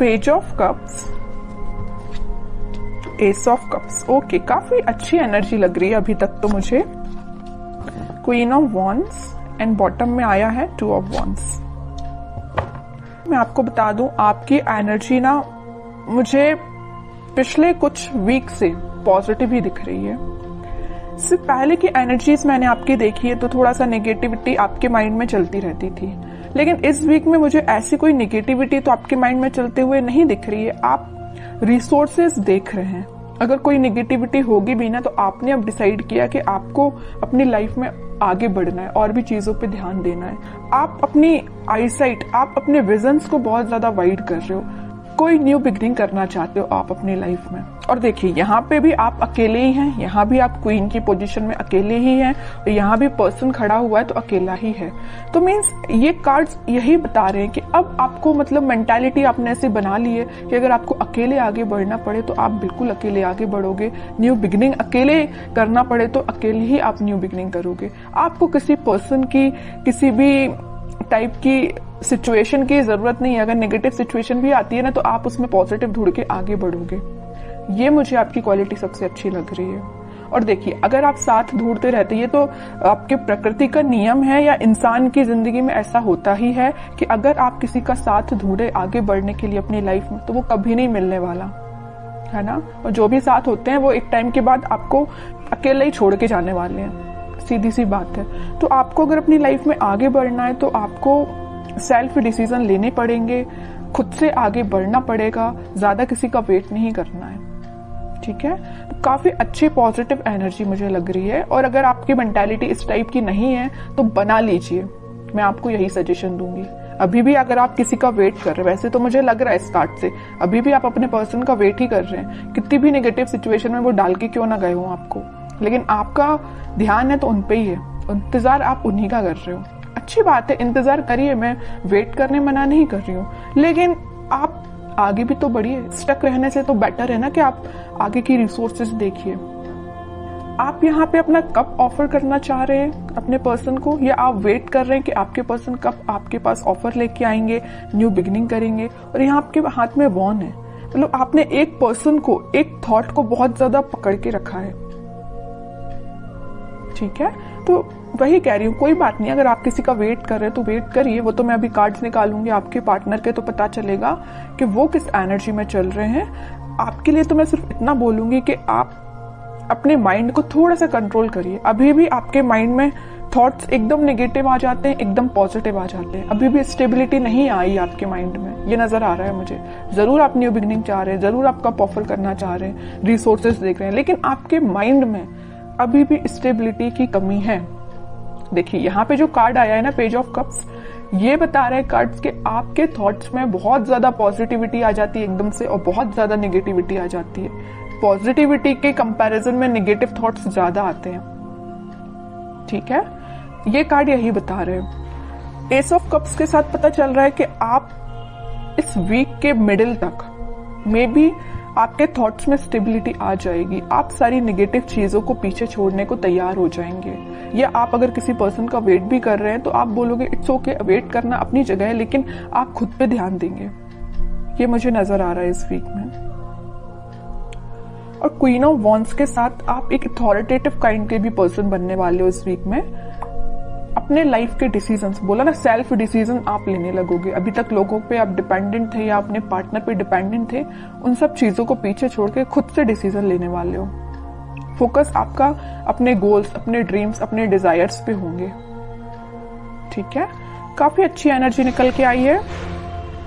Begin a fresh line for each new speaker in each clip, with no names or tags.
Page of cups, S of cups. Okay, काफी अच्छी energy लग रही है अभी तक तो मुझे। Queen of wands and bottom में आया है 2 ऑफ वॉन्ड्स। मैं आपको बता दूं, आपकी एनर्जी ना मुझे पिछले कुछ वीक से पॉजिटिव ही दिख रही है। इससे पहले की एनर्जीज मैंने आपकी देखी है तो थोड़ा सा नेगेटिविटी आपके माइंड में चलती रहती थी, लेकिन इस वीक में मुझे ऐसी कोई नेगेटिविटी तो आपके माइंड में चलते हुए नहीं दिख रही है। आप रिसोर्सेज देख रहे हैं। अगर कोई नेगेटिविटी होगी भी ना तो आपने अब डिसाइड किया कि आपको अपनी लाइफ में आगे बढ़ना है और भी चीजों पे ध्यान देना है। आप अपनी आईसाइट, आप अपने विजन्स को बहुत ज्यादा वाइड कर रहे हो। कोई न्यू बिगनिंग करना चाहते हो आप अपनी लाइफ में। और देखिए, यहाँ पे भी आप अकेले ही हैं, यहाँ भी आप क्वीन की पोजीशन में अकेले ही हैं, और यहाँ भी पर्सन खड़ा हुआ है तो अकेला ही है। तो मीन्स ये कार्ड्स यही बता रहे हैं कि अब आपको मतलब मेंटालिटी आपने ऐसे बना ली है कि अगर आपको अकेले आगे बढ़ना पड़े तो आप बिल्कुल अकेले आगे बढ़ोगे। न्यू बिगनिंग अकेले करना पड़े तो अकेले ही आप न्यू बिगनिंग करोगे। आपको किसी पर्सन की, किसी भी टाइप की सिचुएशन की जरूरत नहीं है। अगर नेगेटिव सिचुएशन भी आती है ना तो आप उसमें पॉजिटिव ढूंढ के आगे बढ़ोगे। ये मुझे आपकी क्वालिटी सबसे अच्छी लग रही है। और देखिए, अगर आप साथ ढूंढते रहते, ये तो आपके प्रकृति का नियम है या इंसान की जिंदगी में ऐसा होता ही है कि अगर आप किसी का साथ ढूंढे आगे बढ़ने के लिए अपनी लाइफ में तो वो कभी नहीं मिलने वाला, है ना। और जो भी साथ होते हैं वो एक टाइम के बाद आपको अकेले ही छोड़ के जाने वाले हैं, सीधी सी बात है। तो आपको अगर अपनी लाइफ में आगे बढ़ना है तो आपको सेल्फ डिसीजन लेने पड़ेंगे, खुद से आगे बढ़ना पड़ेगा, ज्यादा किसी का वेट नहीं करना है, ठीक है। तो काफी अच्छी पॉजिटिव एनर्जी मुझे लग रही है। और अगर आपकी मेंटालिटी इस टाइप की नहीं है तो बना लीजिए, मैं आपको यही सजेशन दूंगी। अभी भी अगर आप किसी का वेट कर रहे हैं, वैसे तो मुझे लग रहा है स्टार्ट से अभी भी आप अपने पर्सन का वेट ही कर रहे हैं, कितनी भी नेगेटिव सिचुएशन में वो डाल के क्यों ना गए हो आपको, लेकिन आपका ध्यान है तो उन पे ही है, इंतजार आप उन्हीं का कर रहे हो। अच्छी बात है, इंतजार करिए, मैं वेट करने मना नहीं कर रही हूँ, लेकिन आप आगे भी तो बढ़िए। स्टक रहने से तो बेटर है ना कि आप आगे की रिसोर्सेज देखिए। आप यहाँ पे अपना कब ऑफर करना चाह रहे हैं अपने पर्सन को, या आप वेट कर रहे हैं कि आपके पर्सन कब आपके पास ऑफर लेके आएंगे, न्यू बिगिनिंग करेंगे। और यहाँ आपके हाथ में वॉन है, मतलब आपने एक पर्सन को, एक थॉट को बहुत ज्यादा पकड़ के रखा है, ठीक है। तो वही कह रही हूँ, कोई बात नहीं, अगर आप किसी का वेट कर रहे हैं तो वेट करिए। वो तो मैं अभी कार्ड्स निकालूंगी आपके पार्टनर के, तो पता चलेगा कि वो किस एनर्जी में चल रहे हैं। आपके लिए तो मैं सिर्फ इतना बोलूंगी कि आप अपने माइंड को थोड़ा सा कंट्रोल करिए। अभी भी आपके माइंड में थॉट्स एकदम नेगेटिव आ जाते हैं, एकदम पॉजिटिव आ जाते हैं। अभी भी स्टेबिलिटी नहीं आई आपके माइंड में, ये नजर आ रहा है मुझे। जरूर आप न्यू बिगिनिंग चाह रहे हैं, जरूर आप कप ऑफर करना चाह रहे हैं, रिसोर्सेज देख रहे हैं, लेकिन आपके माइंड में अभी भी स्टेबिलिटी की कमी है। देखिए, यहाँ पे जो कार्ड आया है ना, पेज ऑफ कप्स, ये बता रहे हैं कार्ड्स के आपके थॉट्स में बहुत ज्यादा पॉजिटिविटी आ जाती है एकदम से, और बहुत ज्यादा नेगेटिविटी आ जाती है। पॉजिटिविटी के कंपैरिजन में नेगेटिव थॉट्स ज्यादा आते हैं, ठीक है। ये कार्ड यही बता रहे हैं। एस ऑफ कप्स के साथ पता चल रहा है कि आप इस वीक के मिडिल तक मे बी आपके थॉट्स में स्टेबिलिटी आ जाएगी। आप सारी नेगेटिव चीजों को पीछे छोड़ने को तैयार हो जाएंगे। या आप अगर किसी पर्सन का वेट भी कर रहे हैं तो आप बोलोगे इट्स ओके, वेट करना अपनी जगह है, लेकिन आप खुद पे ध्यान देंगे। ये मुझे नजर आ रहा है इस वीक में। और क्वीन ऑफ वॉन्ड्स के साथ आप एक अथॉरिटेटिव काइंड के भी पर्सन बनने वाले हो इस वीक में। अपने लाइफ के डिसीजंस, बोला ना, सेल्फ डिसीजन आप लेने लगोगे। अभी तक लोगों पे आप डिपेंडेंट थे या अपने पार्टनर पे डिपेंडेंट थे, उन सब चीजों को पीछे छोड़ के खुद से डिसीजन लेने वाले हो। फोकस आपका अपने गोल्स, अपने ड्रीम्स, अपने डिजायर्स पे होंगे, ठीक है। काफी अच्छी एनर्जी निकल के आई है।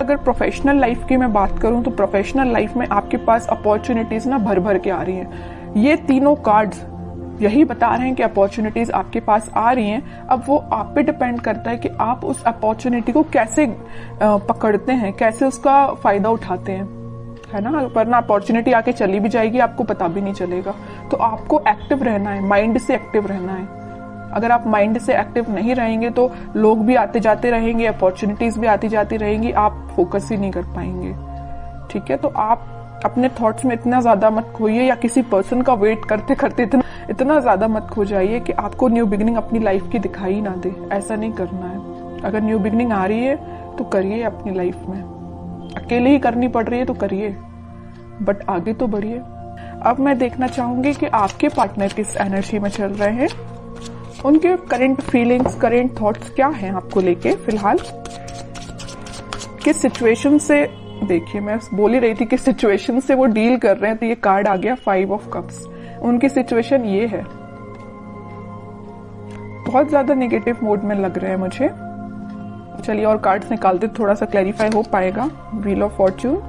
अगर प्रोफेशनल लाइफ की मैं बात करूं तो प्रोफेशनल लाइफ में आपके पास अपॉर्चुनिटीज ना भर भर के आ रही हैं। ये तीनों कार्ड्स यही बता रहे हैं कि अपॉर्चुनिटीज आपके पास आ रही हैं। अब वो आप पे डिपेंड करता है कि आप उस अपॉर्चुनिटी को कैसे पकड़ते हैं, कैसे उसका फायदा उठाते हैं, है ना। वरना अपॉर्चुनिटी आके चली भी जाएगी, आपको पता भी नहीं चलेगा। तो आपको एक्टिव रहना है, माइंड से एक्टिव रहना है। अगर आप माइंड से एक्टिव नहीं रहेंगे तो लोग भी आते जाते रहेंगे, अपॉर्चुनिटीज भी आती जाती रहेंगी, आप फोकस ही नहीं कर पाएंगे, ठीक है। तो आप अपने थॉट्स में इतना ज्यादा मत खोइए, या किसी पर्सन का वेट करते करते इतना ज्यादा मत खो जाइए कि आपको न्यू बिगिनिंग अपनी लाइफ की दिखाई ना दे। ऐसा नहीं करना है। अगर न्यू बिगिनिंग आ रही है तो करिए अपनी लाइफ में, अकेले ही करनी पड़ रही है तो करिए, बट आगे तो बढ़िए। अब मैं देखना चाहूंगी कि आपके पार्टनर किस एनर्जी में चल रहे हैं, उनके करंट फीलिंग्स, करंट थॉट्स क्या हैं आपको लेके फिलहाल, किस सिचुएशन से, देखिए मैं बोल ही रही थी किस सिचुएशन से वो डील कर रहे हैं, तो ये कार्ड आ गया 5 ऑफ कप्स। उनकी सिचुएशन ये है, बहुत ज्यादा नेगेटिव मोड में लग रहे हैं मुझे। चलिए और कार्ड्स निकालते, थोड़ा सा क्लैरिफाई हो पाएगा। Wheel of Fortune,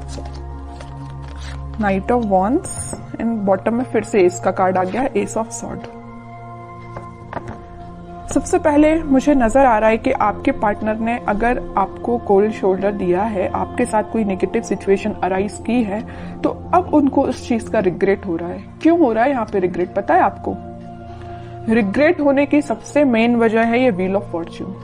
night of wands and bottom में फिर से एस का कार्ड आ गया, एस ऑफ सॉर्ड। सबसे पहले मुझे नजर आ रहा है कि आपके पार्टनर ने अगर आपको कोल्ड शोल्डर दिया है, आपके साथ कोई नेगेटिव सिचुएशन अराइज की है, तो अब उनको उस चीज का रिग्रेट हो रहा है। क्यों हो रहा है यहाँ पे रिग्रेट, पता है आपको? रिग्रेट होने की सबसे मेन वजह है ये wheel of Fortune,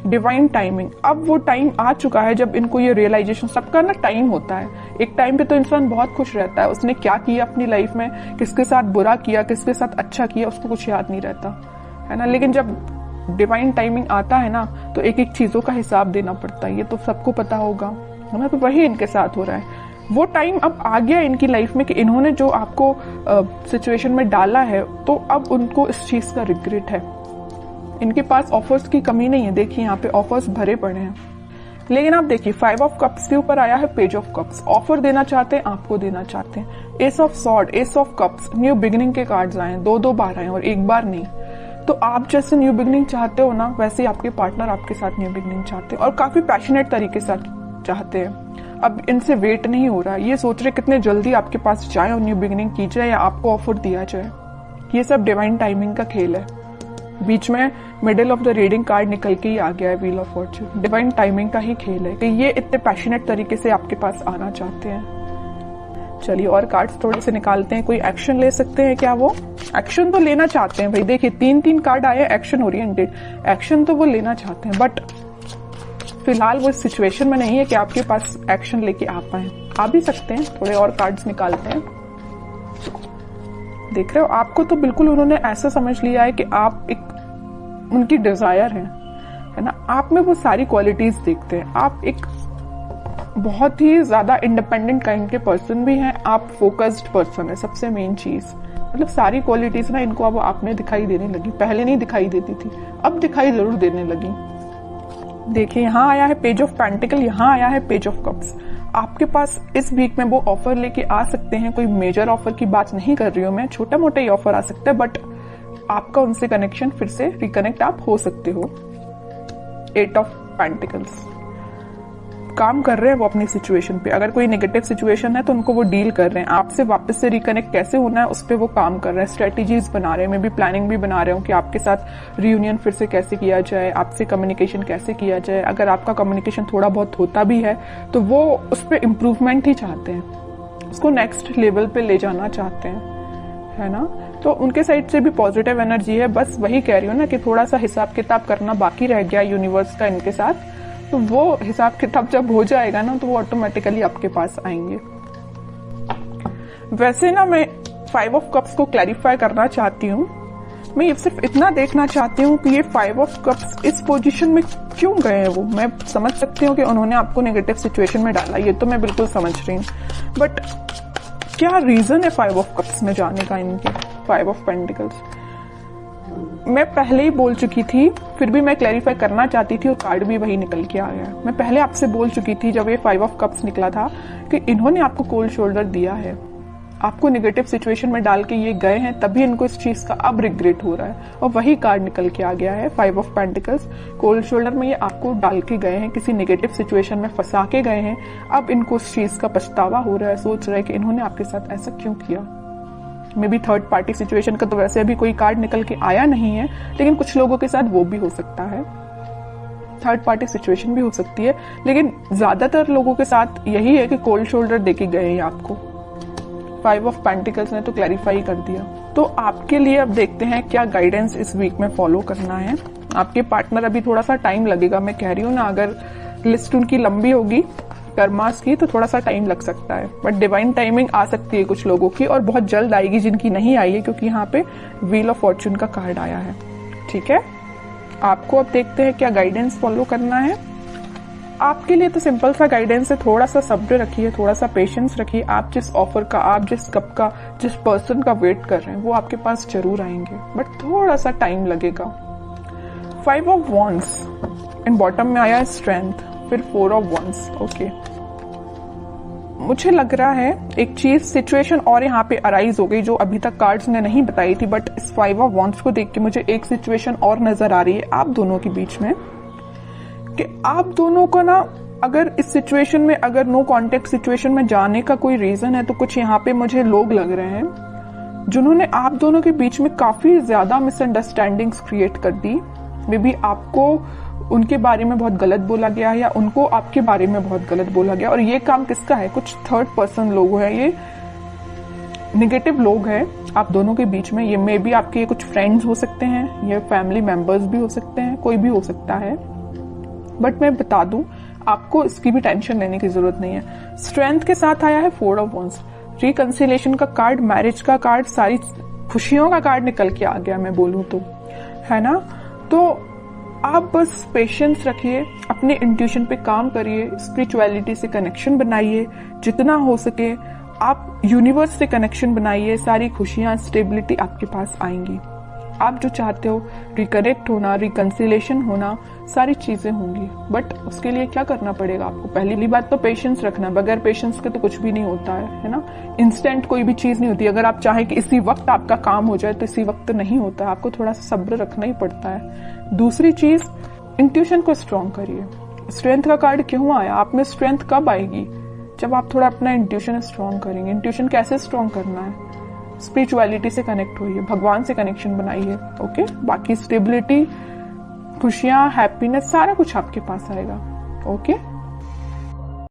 divine timing. अब वो टाइम आ चुका है जब इनको ये रियलाइजेशन, सबका ना टाइम होता है। एक टाइम पे तो इंसान बहुत खुश रहता है, उसने क्या किया अपनी लाइफ में, किसके साथ बुरा किया, किसके साथ अच्छा किया, उसको कुछ याद नहीं रहता है ना। लेकिन जब डिवाइन टाइमिंग आता है ना, तो एक एक चीजों का हिसाब देना पड़ता है, ये तो सबको पता होगा है ना। तो वही इनके साथ हो रहा है। वो टाइम अब आ गया इनकी लाइफ में कि इन्होंने जो आपको सिचुएशन में डाला है, तो अब उनको इस चीज का रिग्रेट है। इनके पास ऑफर्स की कमी नहीं है, देखिए यहाँ पे ऑफर्स भरे पड़े हैं। लेकिन आप देखिए 5 ऑफ कप्स के ऊपर आया है पेज ऑफ कप्स। ऑफर देना चाहते हैं, आपको देना चाहते हैं। S of sword, S of cups, new beginning के कार्ड्स आए, 2-2 बार आए और एक बार नहीं। तो आप जैसे न्यू बिगिनिंग चाहते हो ना, वैसे ही आपके पार्टनर आपके साथ न्यू बिगिनिंग चाहते हैं और काफी पैशनेट तरीके से चाहते हैं। अब इनसे वेट नहीं हो रहा, ये सोच रहे कितने जल्दी आपके पास जाए और न्यू बिगिनिंग की जाए या आपको ऑफर दिया जाए। ये सब डिवाइन टाइमिंग का खेल है। बीच में middle of the reading card निकल के ही आ गया है wheel of Fortune. Divine timing का ही खेल है कि ये इतने पैशनेट तरीके से आपके पास आना चाहते हैं। चलिए और कार्ड्स थोड़े से निकालते हैं। कोई एक्शन ले सकते हैं क्या? वो एक्शन तो लेना चाहते हैं भाई। देखिए 3-3 कार्ड आए एक्शन ओरिएंटेड, एक्शन तो वो लेना चाहते हैं, बट फिलहाल वो सिचुएशन में नहीं है कि आपके पास एक्शन लेके आ पाए। आ भी सकते हैं। थोड़े और कार्ड्स निकालते हैं। देख रहे हो, आपको तो बिल्कुल उन्होंने ऐसा समझ लिया है कि आप एक उनकी डिजायर है ना। आप में वो सारी क्वालिटीज देखते हैं। आप एक बहुत ही ज्यादा इंडिपेंडेंट काइंड के पर्सन भी हैं। आप फोकस्ड पर्सन है, सबसे मेन चीज। मतलब सारी क्वालिटीज ना इनको अब आप में दिखाई देने लगी। पहले नहीं दिखाई देती थी, अब दिखाई जरूर देने लगी। देखिए यहाँ आया है पेज ऑफ पेंटिकल, यहाँ आया है पेज ऑफ कप्स। आपके पास इस वीक में वो ऑफर लेके आ सकते हैं। कोई मेजर ऑफर की बात नहीं कर रही हूं मैं, छोटा मोटा ही ऑफर आ सकता है, बट आपका उनसे कनेक्शन फिर से रिकनेक्ट आप हो सकते हो। 8 ऑफ पेंटिकल्स, काम कर रहे हैं वो अपनी सिचुएशन पे। अगर कोई नेगेटिव सिचुएशन है तो उनको वो डील कर रहे हैं। आपसे वापस से रिकनेक्ट कैसे होना है उस पर वो काम कर रहे हैं। स्ट्रेटेजीज बना रहे हैं, मैं भी प्लानिंग भी बना रहे हूँ कि आपके साथ रियूनियन फिर से कैसे किया जाए, आपसे कम्युनिकेशन कैसे किया जाए। अगर आपका कम्युनिकेशन थोड़ा बहुत होता भी है तो वो उस पर इम्प्रूवमेंट ही चाहते हैं, उसको नेक्स्ट लेवल पे ले जाना चाहते हैं, है ना। तो उनके साइड से भी पॉजिटिव एनर्जी है। बस वही कह रही हूँ ना कि थोड़ा सा हिसाब किताब करना बाकी रह गया यूनिवर्स का इनके साथ। तो वो हिसाब किताब जब हो जाएगा ना तो वो ऑटोमेटिकली आपके पास आएंगे। वैसे ना मैं 5 ऑफ कप्स को क्लैरिफाई करना चाहती हूँ। मैं सिर्फ इतना देखना चाहती हूँ कि ये 5 ऑफ कप्स इस पोजीशन में क्यों गए हैं। वो मैं समझ सकती हूँ कि उन्होंने आपको नेगेटिव सिचुएशन में डाला, ये तो मैं बिल्कुल समझ रही हूँ, बट क्या रीजन है 5 ऑफ कप्स में जाने का इनके? 5 ऑफ पेंटिकल्स मैं पहले ही बोल चुकी थी, फिर भी मैं क्लैरिफाई करना चाहती थी और कार्ड भी वही निकल के आ गया। मैं पहले आपसे बोल चुकी थी जब ये 5 ऑफ कप्स निकला था कि इन्होंने आपको कोल्ड शोल्डर दिया है, आपको नेगेटिव सिचुएशन में डाल के ये गए हैं, तभी इनको इस चीज का अब रिग्रेट हो रहा है। और वही कार्ड निकल के आ गया है 5 ऑफ पेंटिकल्स। कोल्ड शोल्डर में ये आपको डाल के गए हैं, किसी नेगेटिव सिचुएशन में फंसा के गए हैं। अब इनको उस चीज का पछतावा हो रहा है, सोच रहे हैं कि इन्होंने आपके साथ ऐसा क्यों किया। May be third party situation का तो वैसे अभी कोई कार्ड निकल के आया नहीं है, लेकिन कुछ लोगों के साथ वो भी हो सकता है। थर्ड पार्टी सिचुएशन भी हो सकती है, लेकिन ज्यादातर लोगों के साथ यही है कि कोल्ड शोल्डर देके गए हैं आपको। 5 ऑफ पेंटिकल्स ने तो क्लैरिफाई कर दिया। तो आपके लिए अब देखते हैं क्या गाइडेंस इस वीक में फॉलो करना है। आपके पार्टनर अभी थोड़ा सा टाइम लगेगा, मैं कह रही हूँ ना, अगर लिस्ट उनकी लंबी होगी कर्मास की तो थोड़ा सा टाइम लग सकता है, बट डिवाइन टाइमिंग आ सकती है कुछ लोगों की और बहुत जल्द आएगी जिनकी नहीं आई है, क्योंकि यहाँ पे व्हील ऑफ फॉर्च्यून का कार्ड आया है। ठीक है, आपको अब देखते हैं क्या गाइडेंस फॉलो करना है। आपके लिए तो सिंपल सा गाइडेंस है, थोड़ा सा सब्र रखिए, थोड़ा सा पेशेंस रखिए। आप जिस ऑफर का, आप जिस कप का, जिस पर्सन का वेट कर रहे हैं वो आपके पास जरूर आएंगे, बट थोड़ा सा टाइम लगेगा। 5 ऑफ वॉन्ड्स एंड बॉटम में आया है स्ट्रेंथ, फिर 4 ऑफ वॉन्ड्स। ओके, मुझे लग रहा है एक चीज, सिचुएशन और यहाँ पे अराइज हो गई जो अभी तक कार्ड्स ने नहीं बताई थी, बट इस 5 ऑफ वॉन्ड्स को देख के मुझे एक सिचुएशन और नजर आ रही है आप दोनों के बीच में, कि आप दोनों को ना, अगर इस सिचुएशन में, अगर नो कॉन्टेक्ट सिचुएशन में जाने का कोई रीजन है, तो कुछ यहाँ पे मुझे लोग लग रहे हैं जिन्होंने आप दोनों के बीच में काफी ज्यादा मिसअंडरस्टैंडिंग्स क्रिएट कर दी। मे बी आपको उनके बारे में बहुत गलत बोला गया है, या उनको आपके बारे में बहुत गलत बोला गया, और ये काम किसका है? कुछ थर्ड पर्सन लोग हैं, ये निगेटिव लोग हैं आप दोनों के बीच में। ये मे बी आपके कुछ फ्रेंड्स हो सकते हैं, ये फैमिली मेंबर्स भी हो सकते हैं, कोई भी हो सकता है, बट मैं बता दूं आपको इसकी भी टेंशन लेने की जरूरत नहीं है। स्ट्रेंथ के साथ आया है 4 ऑफ वॉन्ड्स, रिकंसिलेशन का कार्ड, मैरिज का कार्ड, सारी खुशियों का कार्ड निकल के आ गया मैं बोलूं तो, है ना। तो आप बस पेशेंस रखिए, अपने इंट्यूशन पे काम करिए, स्पिरिचुअलिटी से कनेक्शन बनाइए जितना हो सके, आप यूनिवर्स से कनेक्शन बनाइए, सारी खुशियां, स्टेबिलिटी आपके पास आएंगी। आप जो चाहते हो, रिकनेक्ट होना, रिकंसिलेशन होना, सारी चीजें होंगी, बट उसके लिए क्या करना पड़ेगा आपको? पहली बात तो पेशेंस रखना, बगैर पेशेंस के तो कुछ भी नहीं होता है ना। इंस्टेंट कोई भी चीज नहीं होती, अगर आप चाहें कि इसी वक्त आपका काम हो जाए तो इसी वक्त नहीं होता, आपको थोड़ा सा सब्र रखना ही पड़ता है। दूसरी चीज, इंट्यूशन को स्ट्रॉन्ग करिए। स्ट्रेंथ का कार्ड क्यों आया? आप में स्ट्रेंथ कब आएगी? जब आप थोड़ा अपना इंट्यूशन स्ट्रॉन्ग करेंगे। इंट्यूशन कैसे स्ट्रॉन्ग करना है? स्पिरिचुअलिटी से कनेक्ट होइए, भगवान से कनेक्शन बनाइए। ओके, बाकी स्टेबिलिटी, खुशियां, हैप्पीनेस, सारा कुछ आपके पास आएगा। ओके।